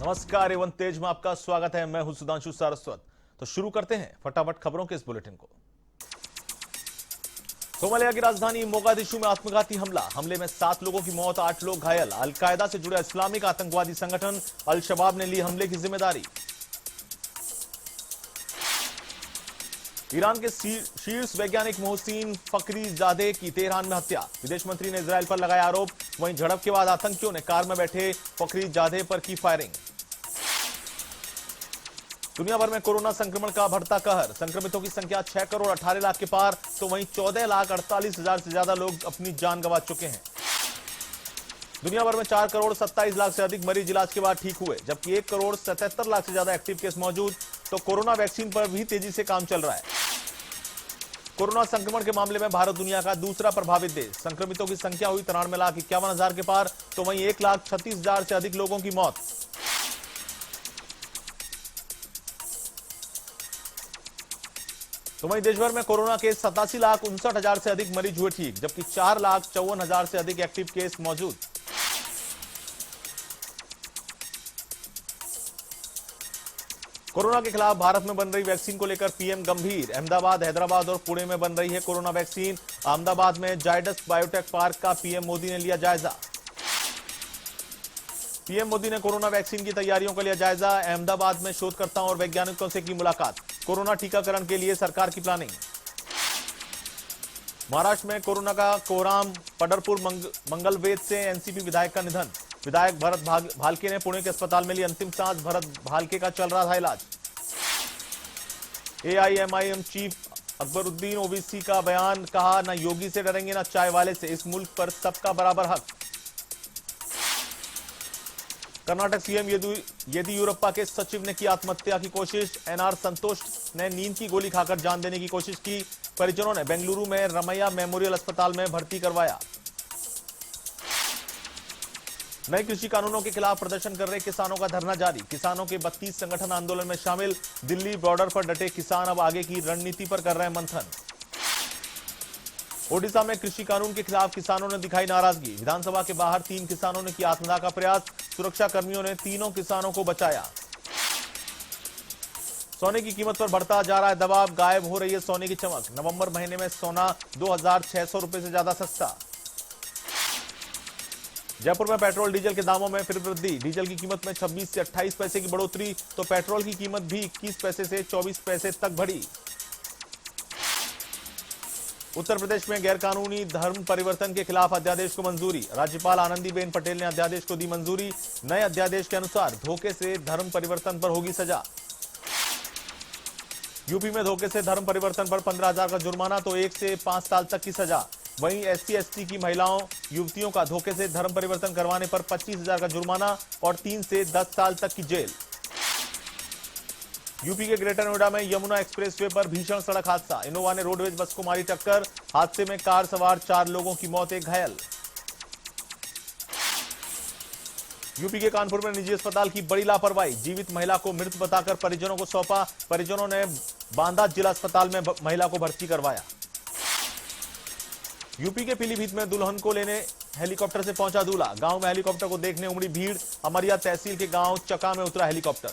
नमस्कार, एवं तेज में आपका स्वागत है। मैं हूं सुधांशु सारस्वत। तो शुरू करते हैं फटाफट खबरों के इस बुलेटिन को। सोमालिया की राजधानी मोगादिशु में आत्मघाती हमले में 7 लोगों की मौत, 8 लोग घायल। अलकायदा से जुड़े इस्लामिक आतंकवादी संगठन अल शबाब ने ली हमले की जिम्मेदारी। ईरान के शीर्ष वैज्ञानिक मोहसिन फखरीजादे की तेहरान में हत्या, विदेश मंत्री ने इजरायल पर लगाया आरोप। वहीं झड़प के बाद आतंकियों ने कार में बैठे फखरीजादे पर की फायरिंग। दुनिया भर में कोरोना संक्रमण का बढ़ता कहर, संक्रमितों की संख्या 6 करोड़ 18 लाख के पार, तो वहीं 14 लाख 48 हजार से ज्यादा लोग अपनी जान गंवा चुके हैं। दुनिया भर में 4 करोड़ 27 लाख से अधिक मरीज इलाज के बाद ठीक हुए, जबकि 1 करोड़ 77 लाख से ज्यादा एक्टिव केस मौजूद। तो कोरोना वैक्सीन पर भी तेजी से काम चल रहा है। कोरोना संक्रमण के मामले में भारत दुनिया का दूसरा प्रभावित देश, संक्रमितों की संख्या हुई 93,51,000 के पार, तो वहीं 1,36,000 से अधिक लोगों की मौत। तो वहीं देश भर में कोरोना के 87,59,000 से अधिक मरीज हुए ठीक, जबकि 4,54,000 से अधिक एक्टिव केस मौजूद। कोरोना के खिलाफ भारत में बन रही वैक्सीन को लेकर पीएम गंभीर, अहमदाबाद, हैदराबाद और पुणे में बन रही है कोरोना वैक्सीन। अहमदाबाद में जायडस बायोटेक पार्क का पीएम मोदी ने लिया जायजा। पीएम मोदी ने कोरोना वैक्सीन की तैयारियों का लिया जायजा। अहमदाबाद में शोधकर्ताओं और वैज्ञानिकों से की मुलाकात, कोरोना टीकाकरण के लिए सरकार की प्लानिंग। महाराष्ट्र में कोरोना का कोहराम, पडरपुर मंगलवेद से एनसीपी विधायक का निधन, विधायक भरत भालके ने पुणे के अस्पताल में ली अंतिम सांस। भरत भालके का चल रहा था इलाज। एआईएमआईएम चीफ अकबरुद्दीन ओवैसी का बयान, कहा न योगी से डरेंगे न चाय वाले से, इस मुल्क पर सबका बराबर हक। कर्नाटक सीएम येदियुरप्पा के सचिव ने की आत्महत्या की कोशिश, एनआर संतोष ने नींद की गोली खाकर जान देने की कोशिश की। परिजनों ने बेंगलुरु में रमैया मेमोरियल अस्पताल में भर्ती करवाया। नए कृषि कानूनों के खिलाफ प्रदर्शन कर रहे किसानों का धरना जारी, किसानों के 32 संगठन आंदोलन में शामिल। दिल्ली बॉर्डर पर डटे किसान अब आगे की रणनीति पर कर रहे हैं मंथन। ओडिशा में कृषि कानून के खिलाफ किसानों ने दिखाई नाराजगी, विधानसभा के बाहर 3 किसानों ने किया आत्मदाह का प्रयास, सुरक्षा कर्मियों ने तीनों किसानों को बचाया। सोने की कीमत पर बढ़ता जा रहा है दबाव, गायब हो रही है सोने की चमक, नवंबर महीने में सोना 2,600 रुपए से ज्यादा सस्ता। जयपुर में पेट्रोल डीजल के दामों में फिर वृद्धि, डीजल की कीमत में 26 से 28 पैसे की बढ़ोतरी, तो पेट्रोल की कीमत भी 21 पैसे से 24 पैसे तक बढ़ी। उत्तर प्रदेश में गैरकानूनी धर्म परिवर्तन के खिलाफ अध्यादेश को मंजूरी, राज्यपाल आनंदीबेन पटेल ने अध्यादेश को दी मंजूरी। नए अध्यादेश के अनुसार धोखे से धर्म परिवर्तन पर होगी सजा। यूपी में धोखे से धर्म परिवर्तन पर 15,000 का जुर्माना, तो 1 से 5 साल तक की सजा। वहीं SC/ST की महिलाओं युवतियों का धोखे से धर्म परिवर्तन करवाने पर 25,000 का जुर्माना और 3 से 10 साल तक की जेल। यूपी के ग्रेटर नोएडा में यमुना एक्सप्रेसवे पर भीषण सड़क हादसा, इनोवा ने रोडवेज बस को मारी टक्कर, हादसे में कार सवार 4 लोगों की मौत, 1 घायल। यूपी के कानपुर में निजी अस्पताल की बड़ी लापरवाही, जीवित महिला को मृत बताकर परिजनों को सौंपा, परिजनों ने बांदा जिला अस्पताल में महिला को भर्ती करवाया। यूपी के पीलीभीत में दुल्हन को लेने हेलीकॉप्टर से पहुंचा दूल्हा, गांव में हेलीकॉप्टर को देखने उमड़ी भीड़, अमरिया तहसील के गांव चका में उतरा हेलीकॉप्टर।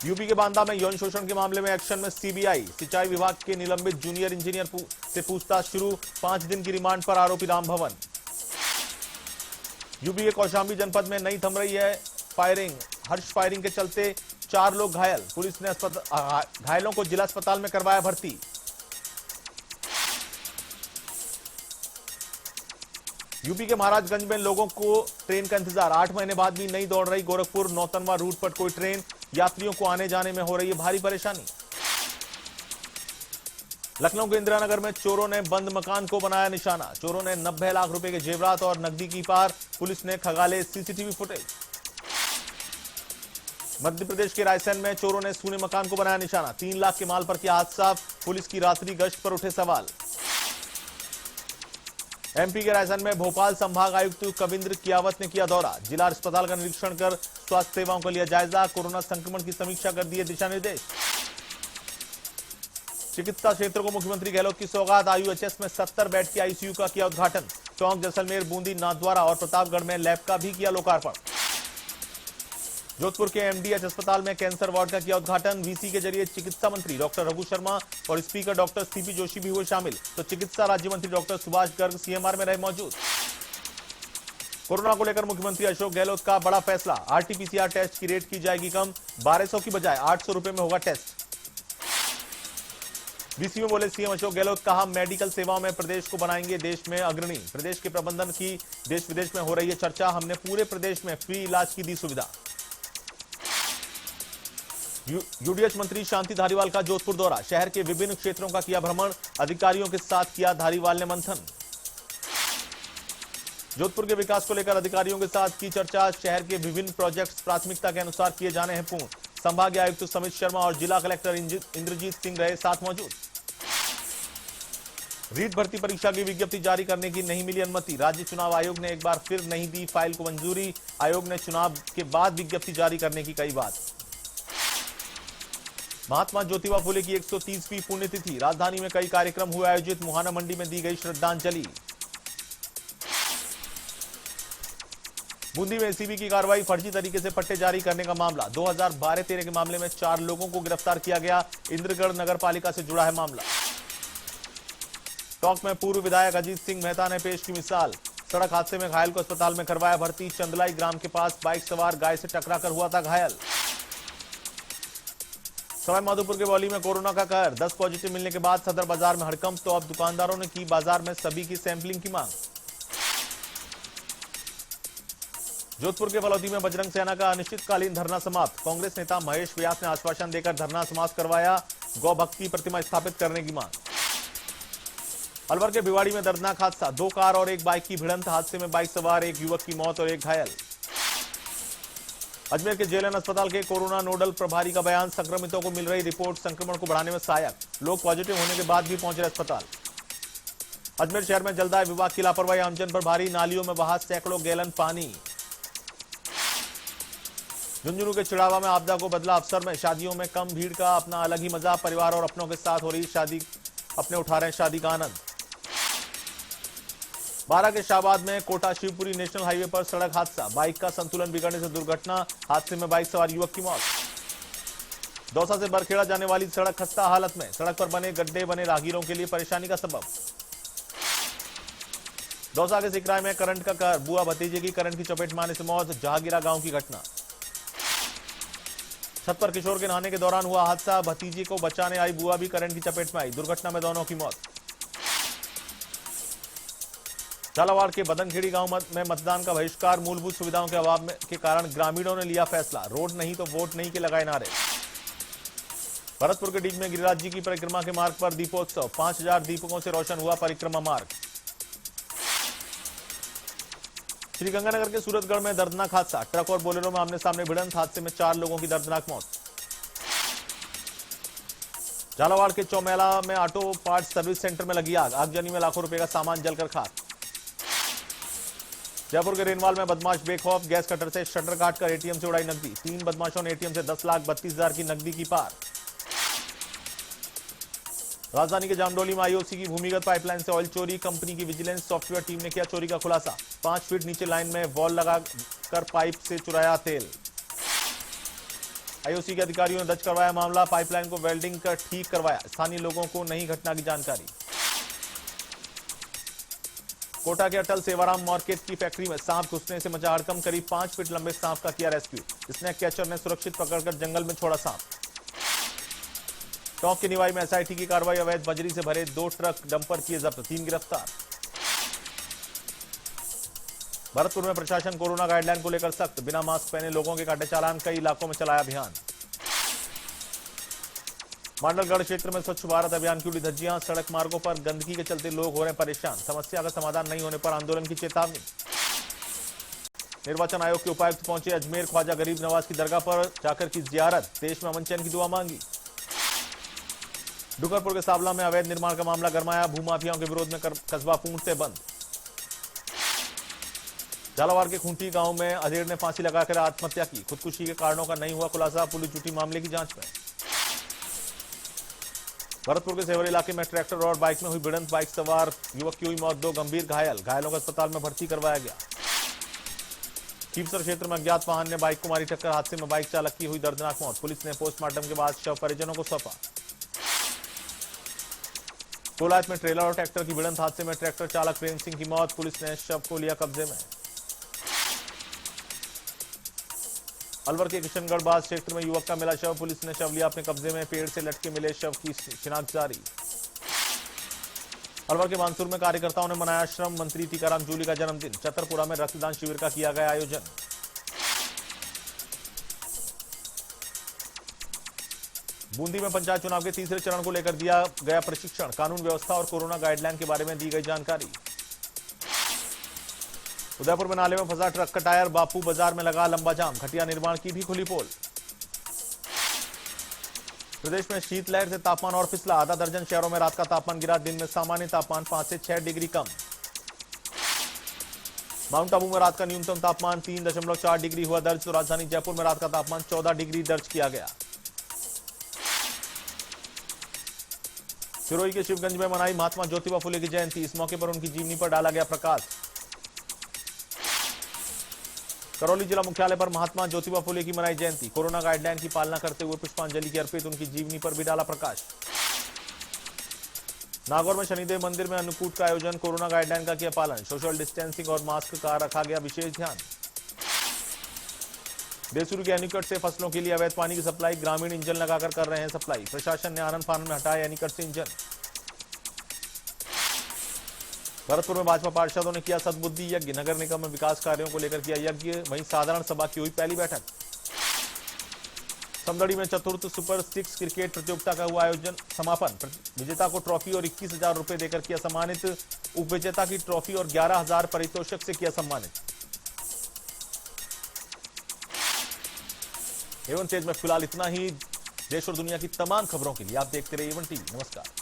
यूपी के बांदा में यौन शोषण के मामले में एक्शन में सीबीआई, सिंचाई विभाग के निलंबित जूनियर इंजीनियर से पूछताछ शुरू, 5 दिन की रिमांड पर आरोपी राम भवन। यूपी के कौशाम्बी जनपद में नहीं थम रही है फायरिंग, हर्ष फायरिंग के चलते 4 लोग घायल, पुलिस ने घायलों को जिला अस्पताल में करवाया भर्ती। यूपी के महाराजगंज में लोगों को ट्रेन का इंतजार, 8 महीने बाद भी नहीं दौड़ रही गोरखपुर नौतनवा रूट पर कोई ट्रेन, यात्रियों को आने जाने में हो रही है भारी परेशानी। लखनऊ के इंदिरानगर में चोरों ने बंद मकान को बनाया निशाना, चोरों ने 90 लाख रुपए के जेवरात और नकदी की पार, पुलिस ने खंगाले सीसीटीवी फुटेज। मध्य प्रदेश के रायसेन में चोरों ने सूने मकान को बनाया निशाना, 3 लाख के माल पर किया हाथ साफ, पुलिस की रात्रि गश्त पर उठे सवाल। एमपी के रायसेन में भोपाल संभाग आयुक्त कविंद्र कियावत ने किया दौरा, जिला अस्पताल का निरीक्षण कर स्वास्थ्य सेवाओं का लिया जायजा, कोरोना संक्रमण की समीक्षा कर दिए दिशा निर्देश। चिकित्सा क्षेत्र को मुख्यमंत्री गहलोत की सौगात, आईयूएचएस में 70 बेड की आईसीयू का किया उद्घाटन, टोंक, जैसलमेर, बूंदी, नाथद्वारा और प्रतापगढ़ में लैब का भी किया लोकार्पण। जोधपुर के एमडीएच अस्पताल में कैंसर वार्ड का किया उद्घाटन। वीसी के जरिए चिकित्सा मंत्री डॉक्टर रघु शर्मा और स्पीकर डॉक्टर सीपी जोशी भी हुए शामिल, तो चिकित्सा राज्य मंत्री डॉक्टर सुभाष गर्ग सीएमआर में रहे मौजूद। कोरोना को लेकर मुख्यमंत्री अशोक गहलोत का बड़ा फैसला, आरटीपीसीआर टेस्ट की रेट की जाएगी कम, 1200 की बजाय 800 रुपए में होगा टेस्ट। वीसी में बोले सीएम अशोक गहलोत, कहा मेडिकल सेवाओं में प्रदेश को बनाएंगे देश में अग्रणी। प्रदेश के प्रबंधन की देश विदेश में हो रही है चर्चा, हमने पूरे प्रदेश में फ्री इलाज की दी सुविधा। यूडीएच मंत्री शांति धारीवाल का जोधपुर दौरा, शहर के विभिन्न क्षेत्रों का किया भ्रमण, अधिकारियों के साथ किया धारीवाल ने मंथन। जोधपुर के विकास को लेकर अधिकारियों के साथ की चर्चा, शहर के विभिन्न प्रोजेक्ट्स प्राथमिकता के अनुसार किए जाने हैं पूर्ण। संभागीय आयुक्त समित शर्मा और जिला कलेक्टर इंद्रजीत सिंह रहे साथ मौजूद। रीट भर्ती परीक्षा की विज्ञप्ति जारी करने की नहीं मिली अनुमति, राज्य चुनाव आयोग ने एक बार फिर नहीं दी फाइल को मंजूरी। आयोग ने चुनाव के बाद विज्ञप्ति जारी करने की कही बात। महात्मा ज्योतिबा फुले की 130वीं पुण्यतिथि, राजधानी में कई कार्यक्रम हुए आयोजित, मुहाना मंडी में दी गई श्रद्धांजलि। बूंदी में एसीबी की कार्रवाई, फर्जी तरीके से पट्टे जारी करने का मामला, 2012-13 के मामले में 4 लोगों को गिरफ्तार किया गया। इंद्रगढ़ नगर पालिका से जुड़ा है मामला। टॉक में पूर्व विधायक अजीत सिंह मेहता ने पेश की मिसाल, सड़क हादसे में घायल को अस्पताल में करवाया भर्ती। चंदलाई ग्राम के पास बाइक सवार गाय से टकराकर हुआ था घायल। सवाईमाधोपुर के बौली में कोरोना का कहर, 10 पॉजिटिव मिलने के बाद सदर बाजार में हड़कंप, तो अब दुकानदारों ने की बाजार में सभी की सैंपलिंग की मांग। जोधपुर के फलौदी में बजरंग सेना का अनिश्चितकालीन धरना समाप्त, कांग्रेस नेता महेश व्यास ने आश्वासन देकर धरना समाप्त करवाया, गौ भक्त की प्रतिमा स्थापित करने की मांग। अलवर के भिवाड़ी में दर्दनाक हादसा, 2 कार और 1 बाइक की भिड़ंत, हादसे में बाइक सवार 1 युवक की मौत और 1 घायल। अजमेर के जेएलएन अस्पताल के कोरोना नोडल प्रभारी का बयान, संक्रमितों को मिल रही रिपोर्ट संक्रमण को बढ़ाने में सहायक, लोग पॉजिटिव होने के बाद भी पहुंच रहे अस्पताल। अजमेर शहर में जलदाय विभाग की लापरवाही, आमजन पर भारी, नालियों में बहा सैकड़ों गैलन पानी। झुंझुनू के चिड़ावा में आपदा को बदला अवसर में, शादियों में कम भीड़ का अपना अलग ही मजा, परिवार और अपनों के साथ हो रही शादी, अपने उठा रहे हैं शादी का आनंद। बारा के शाहबाद में कोटा शिवपुरी नेशनल हाईवे पर सड़क हादसा, बाइक का संतुलन बिगड़ने से दुर्घटना, हादसे में बाइक सवार युवक की मौत। दौसा से बरखेड़ा जाने वाली सड़क खस्ता हालत में, सड़क पर बने गड्ढे बने राहगीरों के लिए परेशानी का सबब। दौसा के सिकराय में करंट का कहर, बुआ भतीजे की करंट की चपेट में आने से मौत, जहांगीरा गांव की घटना। छत पर किशोर के नहाने के दौरान हुआ हादसा, भतीजी को बचाने आई बुआ भी करंट की चपेट में आई, दुर्घटना में दोनों की मौत। झालावाड़ के बदनखेड़ी गांव में मतदान का बहिष्कार, मूलभूत सुविधाओं के अभाव के कारण ग्रामीणों ने लिया फैसला, रोड नहीं तो वोट नहीं के लगाए नारे। भरतपुर के डीग में गिरिराज जी की परिक्रमा के मार्ग पर दीपोत्सव, 5000 दीपकों से रोशन हुआ परिक्रमा मार्ग। श्रीगंगानगर के सूरतगढ़ में दर्दनाक हादसा, ट्रक और बोलेरो में आमने सामने भिड़ंत, हादसे में 4 लोगों की दर्दनाक मौत। झालावाड़ के चौमेला में ऑटो पार्ट्स सर्विस सेंटर में लगी आग, आगजनी में लाखों रुपए का सामान जलकर खाक। जयपुर के रेनवाल में बदमाश बेखौफ, गैस कटर से शटर काटकर एटीएम से उड़ाई नकदी, 3 बदमाशों ने एटीएम से 10,32,000 की नकदी की पार। राजधानी के जामडोली में आईओसी की भूमिगत पाइपलाइन से ऑयल चोरी, कंपनी की विजिलेंस सॉफ्टवेयर टीम ने किया चोरी का खुलासा, 5 फीट नीचे लाइन में वॉल लगाकर पाइप से चुराया तेल। आईओसी के अधिकारियों ने दर्ज करवाया मामला, पाइपलाइन को वेल्डिंग कर ठीक करवाया, स्थानीय लोगों को नहीं घटना की जानकारी। कोटा के अटल सेवाराम मार्केट की फैक्ट्री में सांप घुसने से मचा हड़कंप, करीब 5 फीट लंबे सांप का किया रेस्क्यू, स्नैक कैचर ने सुरक्षित पकड़कर जंगल में छोड़ा सांप। टोंक के निवाई में एसआईटी की कार्रवाई, अवैध बजरी से भरे 2 ट्रक डंपर किए जब्त, 3 गिरफ्तार। भरतपुर में प्रशासन कोरोना गाइडलाइन को लेकर सख्त, बिना मास्क पहने लोगों के काटे चालान, कई इलाकों में चलाया अभियान। मांडलगढ़ क्षेत्र में स्वच्छ भारत अभियान की उड़ी धज्जियां, सड़क मार्गों पर गंदगी के चलते लोग हो रहे परेशान, समस्या का समाधान नहीं होने पर आंदोलन की चेतावनी। निर्वाचन आयोग के उपायुक्त पहुंचे अजमेर, ख्वाजा गरीब नवाज की दरगाह पर जाकर की जियारत, देश में अमन चैन की दुआ मांगी। डुंगरपुर के सावला में अवैध निर्माण का मामला गरमाया, भूमाफियाओं के विरोध में कस्बा पूर्णतः बंद। झालावाड़ के खूंटी गांव में अधेड़ ने फांसी लगाकर आत्महत्या की, खुदकुशी के कारणों का नहीं हुआ खुलासा, पुलिस जुटी मामले की जांच में। भरतपुर के सेवर इलाके में ट्रैक्टर और बाइक में हुई भिड़ंत, बाइक सवार युवक की हुई मौत, 2 गंभीर घायल, घायलों को अस्पताल में भर्ती करवाया गया। खीवसर क्षेत्र में अज्ञात वाहन ने बाइक को मारी टक्कर। हादसे में बाइक चालक की हुई दर्दनाक मौत। पुलिस ने पोस्टमार्टम के बाद शव परिजनों को सौंपा। कोलायत में ट्रेलर और ट्रैक्टर की भिड़ंत। हादसे में ट्रैक्टर चालक प्रेम सिंह की मौत। पुलिस ने शव को लिया कब्जे में। अलवर के किशनगढ़ बास क्षेत्र में युवक का मिला शव। पुलिस ने शव लिया अपने कब्जे में। पेड़ से लटके मिले शव की शिनाख्त जारी। अलवर के मानसूर में कार्यकर्ताओं ने मनाया श्रम मंत्री टीकाराम जूली का जन्मदिन। चतरपुरा में रक्तदान शिविर का किया गया आयोजन। बूंदी में पंचायत चुनाव के तीसरे चरण को लेकर दिया गया प्रशिक्षण। कानून व्यवस्था और कोरोना गाइडलाइन के बारे में दी गई जानकारी। उदयपुर में नाले में फंसा ट्रक का टायर। बापू बाजार में लगा लंबा जाम। घटिया निर्माण की भी खुली पोल। प्रदेश में शीतलहर से तापमान और फिसला। आधा दर्जन शहरों में रात का तापमान गिरा। दिन में सामान्य तापमान 5 से 6 डिग्री कम। माउंट आबू में रात का न्यूनतम तापमान 3.4 डिग्री हुआ दर्ज। तो राजधानी जयपुर में रात का तापमान 14 डिग्री दर्ज किया गया। सिरोही के शिवगंज में मनाई महात्मा ज्योतिबा फुले की जयंती। इस मौके पर उनकी जीवनी पर डाला गया प्रकाश। करौली जिला मुख्यालय पर महात्मा ज्योतिबा फुले की मनाई जयंती। कोरोना गाइडलाइन की पालना करते हुए पुष्पांजलि की अर्पित। उनकी जीवनी पर भी डाला प्रकाश। नागौर में शनिदेव मंदिर में अन्नकूट का आयोजन। कोरोना गाइडलाइन का किया पालन। सोशल डिस्टेंसिंग और मास्क का रखा गया विशेष ध्यान। बेसुरी के एनीकट से फसलों के लिए अवैध पानी की सप्लाई। ग्रामीण इंजन लगाकर कर रहे हैं सप्लाई। प्रशासन ने आनन फानन में हटाया एनीकट से इंजन। भरतपुर में भाजपा पार्षदों ने किया सद्बुद्धि यज्ञ। नगर निगम में विकास कार्यों को लेकर किया यज्ञ। वहीं साधारण सभा की हुई पहली बैठक। समदड़ी में चतुर्थ सुपर 6 क्रिकेट प्रतियोगिता का हुआ आयोजन। समापन। विजेता को ट्रॉफी और 21,000 रुपए देकर किया सम्मानित। उपविजेता की ट्रॉफी और 11,000 पारितोषिक से किया सम्मानित। एवन तेज में फिलहाल इतना ही। देश और दुनिया की तमाम खबरों के लिए आप देखते रहिए एवन टीवी। नमस्कार।